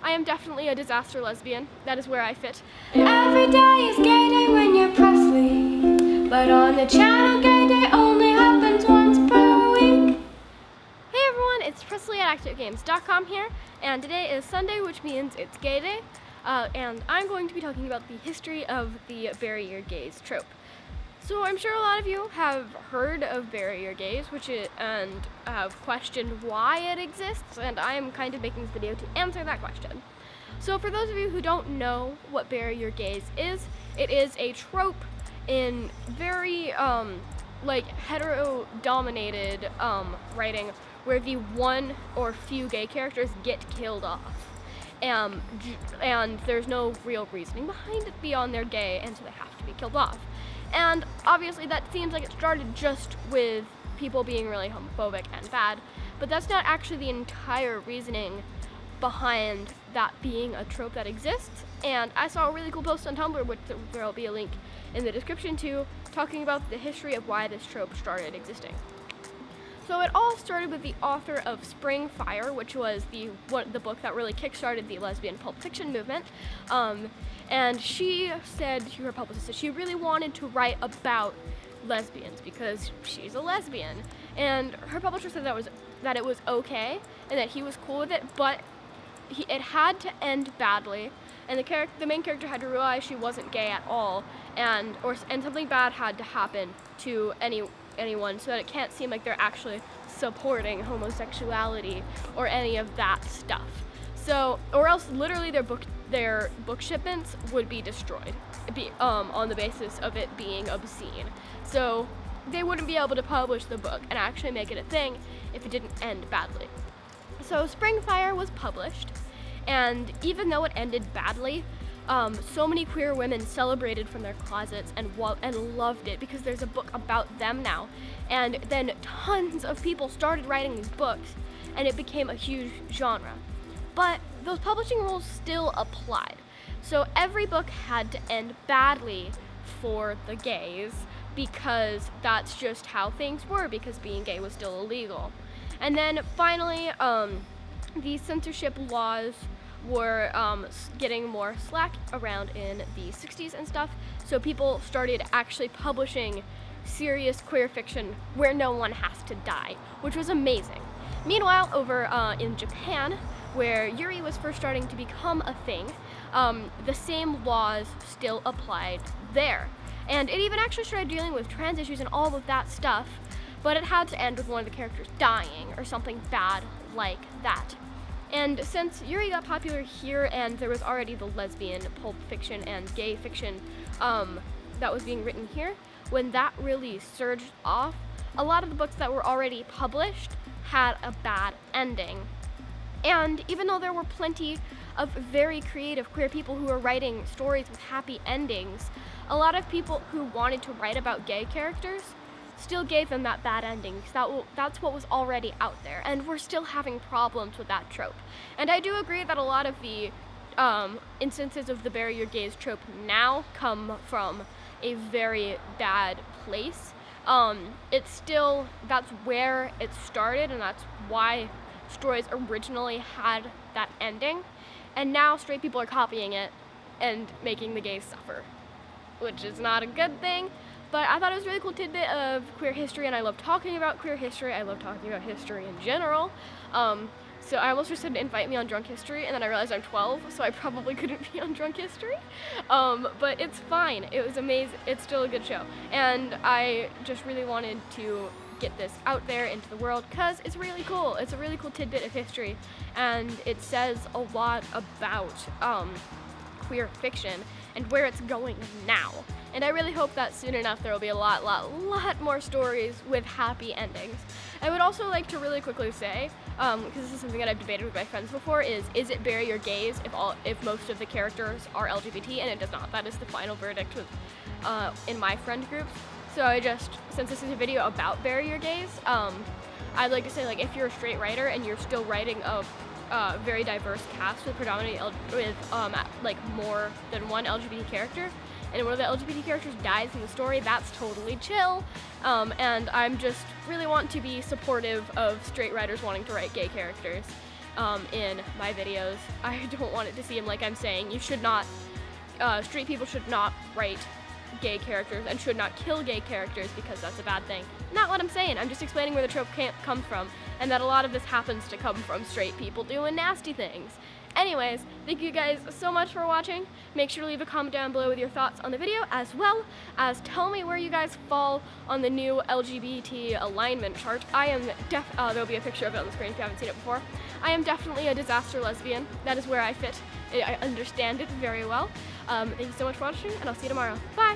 I am definitely a disaster lesbian. That is where I fit. Every day is gay day when you're Presley, but on the channel gay day only happens once per week. Hey everyone, it's Presley at ActOutGames.com here, and today is Sunday, which means it's gay day, and I'm going to be talking about the history of the bury your gays trope. So I'm sure a lot of you have heard of bury your gays, and have questioned why it exists, and I am kind of making this video to answer that question. So for those of you who don't know what bury your gays is, it is a trope in very hetero-dominated writing where the one or few gay characters get killed off, and there's no real reasoning behind it beyond they're gay, and so they have to be killed off. And obviously that seems like it started just with people being really homophobic and bad, but that's not actually the entire reasoning behind that being a trope that exists. And I saw a really cool post on Tumblr, which there will be a link in the description to, talking about the history of why this trope started existing. So it all started with the author of Spring Fire, which was the book that really kickstarted the lesbian pulp fiction movement. And she said to her publicist that she really wanted to write about lesbians because she's a lesbian. And her publisher said that it was okay and that he was cool with it, but it had to end badly. And the main character had to realize she wasn't gay at all, and something bad had to happen to anyone so that it can't seem like they're actually supporting homosexuality or any of that stuff. So, or else literally their book shipments would be destroyed, on the basis of it being obscene. So they wouldn't be able to publish the book and actually make it a thing if it didn't end badly. So Spring Fire was published, and even though it ended badly, so many queer women celebrated from their closets and loved it because there's a book about them now. And then tons of people started writing these books, and it became a huge genre. But those publishing rules still applied. So every book had to end badly for the gays because that's just how things were, because being gay was still illegal. And then finally, the censorship laws were getting more slack around in the 60s and stuff, so people started actually publishing serious queer fiction where no one has to die, which was amazing. Meanwhile, over in Japan, where Yuri was first starting to become a thing, the same laws still applied there. And it even actually started dealing with trans issues and all of that stuff, but it had to end with one of the characters dying or something bad like that. And since Yuri got popular here and there was already the lesbian pulp fiction and gay fiction that was being written here, when that really surged off, a lot of the books that were already published had a bad ending. And even though there were plenty of very creative queer people who were writing stories with happy endings, a lot of people who wanted to write about gay characters still gave them that bad ending, because that's what was already out there, and we're still having problems with that trope. And I do agree that a lot of the instances of the bury your gays trope now come from a very bad place. That's where it started, and that's why stories originally had that ending, and now straight people are copying it and making the gays suffer, which is not a good thing. But I thought it was a really cool tidbit of queer history, and I love talking about queer history. I love talking about history in general. So I almost just said to invite me on Drunk History, and then I realized I'm 12, so I probably couldn't be on Drunk History. But it's fine. It was amazing. It's still a good show. And I just really wanted to get this out there into the world because it's really cool. It's a really cool tidbit of history, and it says a lot about queer fiction and where it's going now. And I really hope that soon enough there will be a lot more stories with happy endings. I would also like to really quickly say, because this is something that I've debated with my friends before, is it bury your gays if most of the characters are LGBT? And it does not. That is the final verdict in my friend groups. So since this is a video about bury your gays, I'd like to say, like, if you're a straight writer and you're still writing a very diverse cast with more than one LGBT character, and one of the LGBT characters dies in the story, that's totally chill. And I'm just really want to be supportive of straight writers wanting to write gay characters. in my videos. I don't want it to seem like I'm saying you should not, straight people should not write gay characters and should not kill gay characters because that's a bad thing. Not what I'm saying. I'm just explaining where the trope comes from, and that a lot of this happens to come from straight people doing nasty things. Anyways, thank you guys so much for watching. Make sure to leave a comment down below with your thoughts on the video, as well as tell me where you guys fall on the new LGBT alignment chart. I am there'll be a picture of it on the screen if you haven't seen it before. I am definitely a disaster lesbian. That is where I fit. I understand it very well. Thank you so much for watching, and I'll see you tomorrow. Bye!